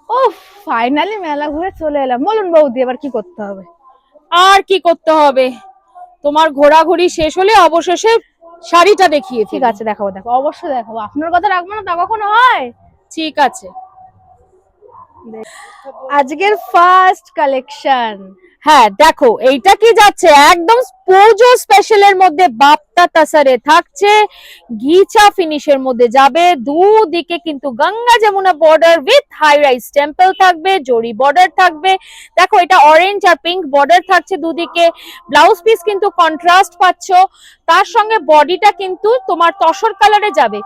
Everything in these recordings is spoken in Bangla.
ও ফাইনালি মেলা ঘুরে চলে এলাম। বলুন বৌদি এবার কি করতে হবে? আর কি করতে হবে, তোমার ঘোরাঘুরি শেষ হলে অবশেষে শাড়িটা দেখিয়ে ঠিক ফেলি। আছে, দেখাবো দেখাবো, অবশ্যই দেখাবো। আপনার কথা রাখবো না তা কখনো হয়? ঠিক আছে। আজকের ফার্স্ট কালেকশন। হ্যাঁ দেখো এইটা কি যাচ্ছে একদম পুজো স্পেশালের মধ্যে, বাপ্তা তাসারে থাকছে, ঘিচা ফিনিশের মধ্যে যাবে। দুদিকে কিন্তু Ganga Yamuna border with high rise temple থাকবে, জরি বর্ডার থাকবে। দেখো এটা অরেঞ্জ আর পিঙ্ক বর্ডার থাকছে দুদিকে। ব্লাউজ পিস কিন্তু কন্ট্রাস্ট পাচ্ছ, তার সঙ্গে বডিটা কিন্তু তোমার তসর কালারে যাবে।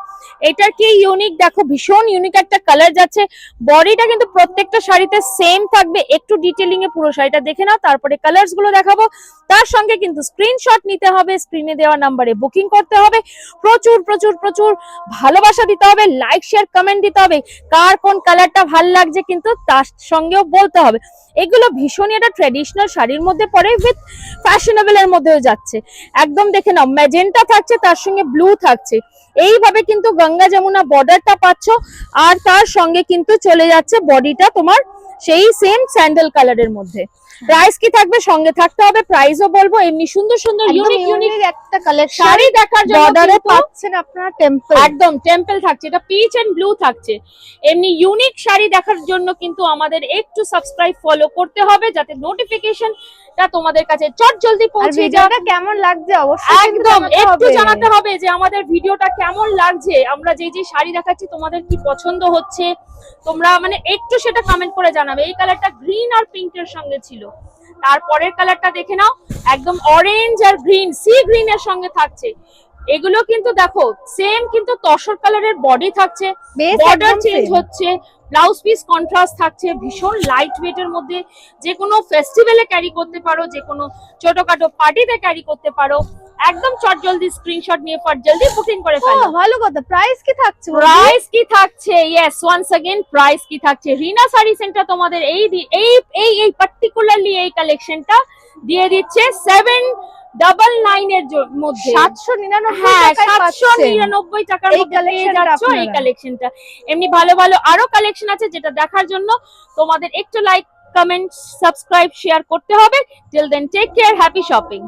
এটার কি ইউনিক দেখো, ভীষণ ইউনিক একটা কালার যাচ্ছে। বডিটা কিন্তু প্রত্যেকটা শাড়িতে সেম থাকবে। একটু ডিটেলিং এ পুরো শাড়িটা দেখে নাও, তারপরে কালার্স গুলো দেখাবো। তার সঙ্গে কিন্তু স্ক্রিনশট নিতে হবে, স্ক্রিনে দেওয়া নাম্বারে বুকিং করতে হবে। প্রচুর প্রচুর প্রচুর ভালোবাসা দিতে হবে, লাইক শেয়ার কমেন্ট দিতে হবে। কার কোন কালারটা ভাল লাগছে কিন্তু তার সঙ্গেও বলতে হবে। এগুলো ভীষণই একটা ট্রেডিশনাল শাড়ির মধ্যে পড়ে, উইথ ফ্যাশনেবল এর মধ্যেও যাচ্ছে। একদম দেখে নাও, ম্যাজেন্টা থাকছে, তার সঙ্গে ব্লু থাকছে। এইভাবে কিন্তু গঙ্গা যমুনা বর্ডারটা পাচ্ছ, আর তার সঙ্গে কিন্তু চলে যাচ্ছে বডিটা তোমার সেই সেম স্যান্ডেল কালারের মধ্যে। প্রাইস কি থাকবে সঙ্গে থাকতে হবে, প্রাইসও বলবো। এমনি সুন্দর সুন্দর ইউনিক ইউনিক একটা কালেকশন শাড়ি দেখার জন্য বর্ডারে কিন্তু পাচ্ছেন আপনারা টেম্পল। একদম টেম্পল থাকছে, এটা পিচ এন্ড ব্লু থাকছে। এমনি ইউনিক শাড়ি দেখার জন্য কিন্তু আমাদের একটু সাবস্ক্রাইব ফলো করতে হবে, যাতে নোটিফিকেশনটা তোমাদের কাছে চট জলদি পৌঁছে যায়। ভিডিওটা কেমন লাগছে অবশ্যই একদম একটু জানাতে হবে যে আমাদের ভিডিওটা কেমন লাগছে, আমরা যে যে শাড়ি দেখাচ্ছি তোমাদের কি পছন্দ হচ্ছে, তোমরা মানে একটু সেটা কমেন্ট করে জানাবে। এই কালারটা গ্রিন আর পিঙ্কের সঙ্গে ছিল, তারপরের কালারটা দেখে নাও, একদম অরেঞ্জ আর গ্রিন, সি গ্রিন এর সঙ্গে থাকছে। এগুলো কিন্তু দেখো সেম কিন্তু তসর কালারের বডি থাকছে, বর্ডার চেঞ্জ হচ্ছে, ব্লাউজ পিস কন্ট্রাস্ট থাকছে। ভীষণ লাইট ওয়েট এর মধ্যে, যে কোনো ফেস্টিভ্যালে ক্যারি করতে পারো, যে কোনো ছোটখাটো পার্টিতে ক্যারি করতে পারো। একদম চট জলদি স্ক্রিনশট নিয়ে ফট জলদি বুকিং করে ফেলো। ভালো কথা। প্রাইস কি থাকছে? প্রাইস কি থাকছে, ইয়েস ওয়ান্স अगेन প্রাইস কি থাকছে। রিনা শাড়ি সেন্টার তোমাদের এই এই এই এই পার্টিকুলারলি এই কালেকশনটা দিয়ে দিচ্ছে 799 এর মধ্যে, 799 হ্যাঁ টাকায় 799 টাকার মধ্যে পেয়ে যাচ্ছ এই কালেকশনটা। এমনি ভালো ভালো আরো কালেকশন আছে, যেটা দেখার জন্য তোমাদের একটু লাইক কমেন্ট সাবস্ক্রাইব শেয়ার করতে হবে। Till then take care, happy shopping.